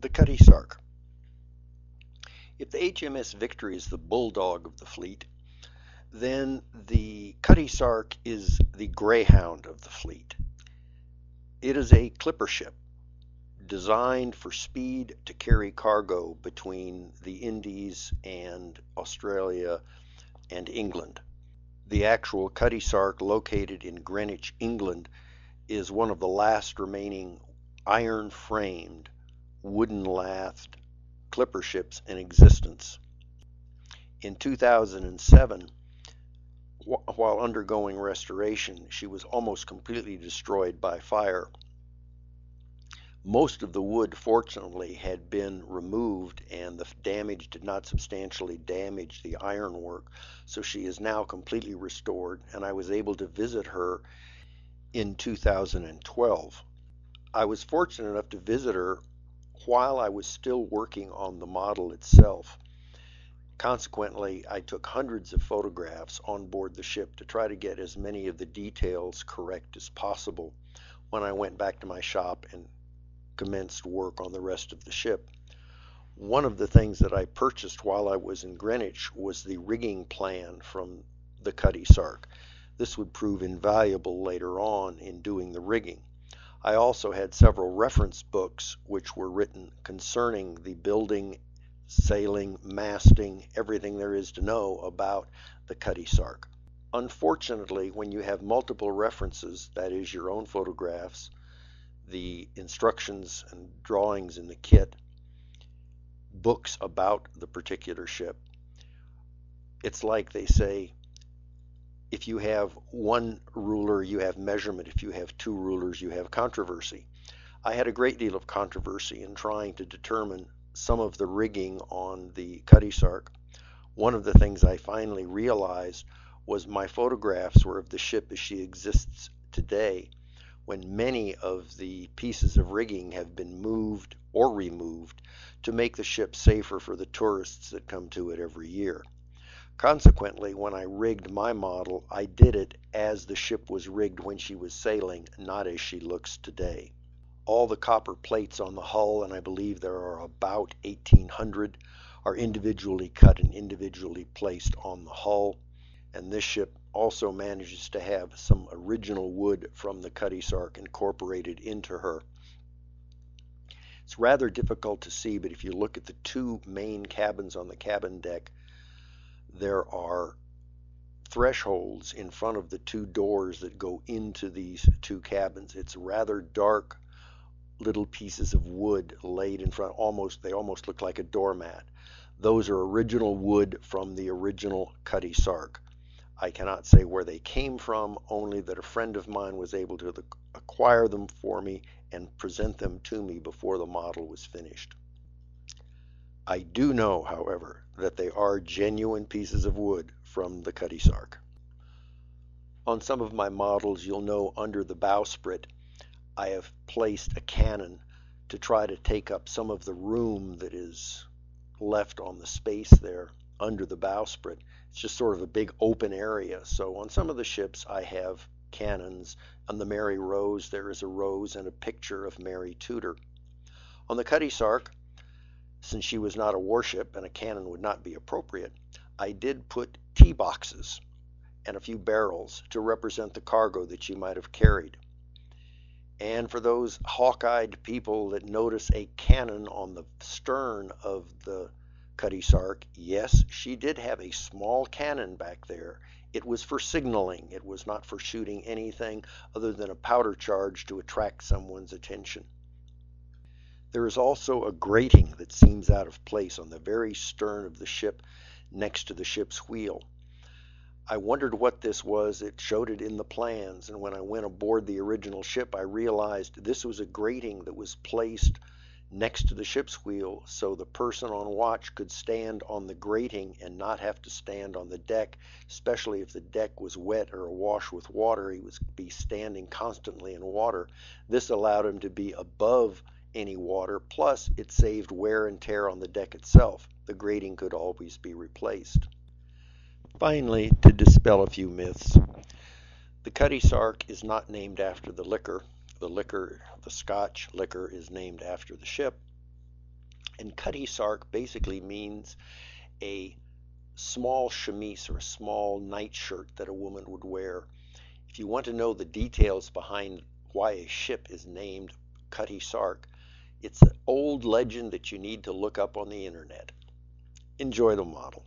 The Cutty Sark. If the HMS Victory is the bulldog of the fleet, then the Cutty Sark is the greyhound of the fleet. It is a clipper ship designed for speed to carry cargo between the Indies and Australia and England. The actual Cutty Sark, located in Greenwich, England, is one of the last remaining iron-framed, wooden-lathed clipper ships in existence. In 2007, while undergoing restoration, she was almost completely destroyed by fire. Most of the wood, fortunately, had been removed, and the damage did not substantially damage the ironwork, so she is now completely restored, and I was able to visit her in 2012. I was fortunate enough to visit her while I was still working on the model itself. Consequently, I took hundreds of photographs on board the ship to try to get as many of the details correct as possible when I went back to my shop and commenced work on the rest of the ship. One of the things that I purchased while I was in Greenwich was the rigging plan from the Cutty Sark. This would prove invaluable later on in doing the rigging. I also had several reference books which were written concerning the building, sailing, masting, everything there is to know about the Cutty Sark. Unfortunately, when you have multiple references, that is your own photographs, the instructions and drawings in the kit, books about the particular ship, it's like they say, if you have one ruler, you have measurement. If you have two rulers, you have controversy. I had a great deal of controversy in trying to determine some of the rigging on the Cutty Sark. One of the things I finally realized was my photographs were of the ship as she exists today, when many of the pieces of rigging have been moved or removed to make the ship safer for the tourists that come to it every year. Consequently, when I rigged my model, I did it as the ship was rigged when she was sailing, not as she looks today. All the copper plates on the hull, and I believe there are about 1,800, are individually cut and individually placed on the hull. And this ship also manages to have some original wood from the Cutty Sark incorporated into her. It's rather difficult to see, but if you look at the two main cabins on the cabin deck, there are thresholds in front of the two doors that go into these two cabins. It's rather dark little pieces of wood laid in front. They almost look like a doormat. Those are original wood from the original Cutty Sark. I cannot say where they came from, only that a friend of mine was able to acquire them for me and present them to me before the model was finished. I do know, however, that they are genuine pieces of wood from the Cutty Sark. On some of my models, you'll know under the bowsprit, I have placed a cannon to try to take up some of the room that is left on the space there under the bowsprit. It's just sort of a big open area. So on some of the ships, I have cannons. On the Mary Rose, there is a rose and a picture of Mary Tudor. On the Cutty Sark, since she was not a warship and a cannon would not be appropriate, I did put tea boxes and a few barrels to represent the cargo that she might have carried. And for those hawk-eyed people that notice a cannon on the stern of the Cutty Sark, yes, she did have a small cannon back there. It was for signaling. It was not for shooting anything other than a powder charge to attract someone's attention. There is also a grating that seems out of place on the very stern of the ship next to the ship's wheel. I wondered what this was. It showed it in the plans, and when I went aboard the original ship, I realized this was a grating that was placed next to the ship's wheel so the person on watch could stand on the grating and not have to stand on the deck, especially if the deck was wet or awash with water. He would be standing constantly in water. This allowed him to be above any water, plus it saved wear and tear on the deck itself. The grating could always be replaced. Finally, to dispel a few myths, the Cutty Sark is not named after the liquor. The Scotch liquor, is named after the ship. And Cutty Sark basically means a small chemise or a small nightshirt that a woman would wear. If you want to know the details behind why a ship is named Cutty Sark, it's an old legend that you need to look up on the internet. Enjoy the model.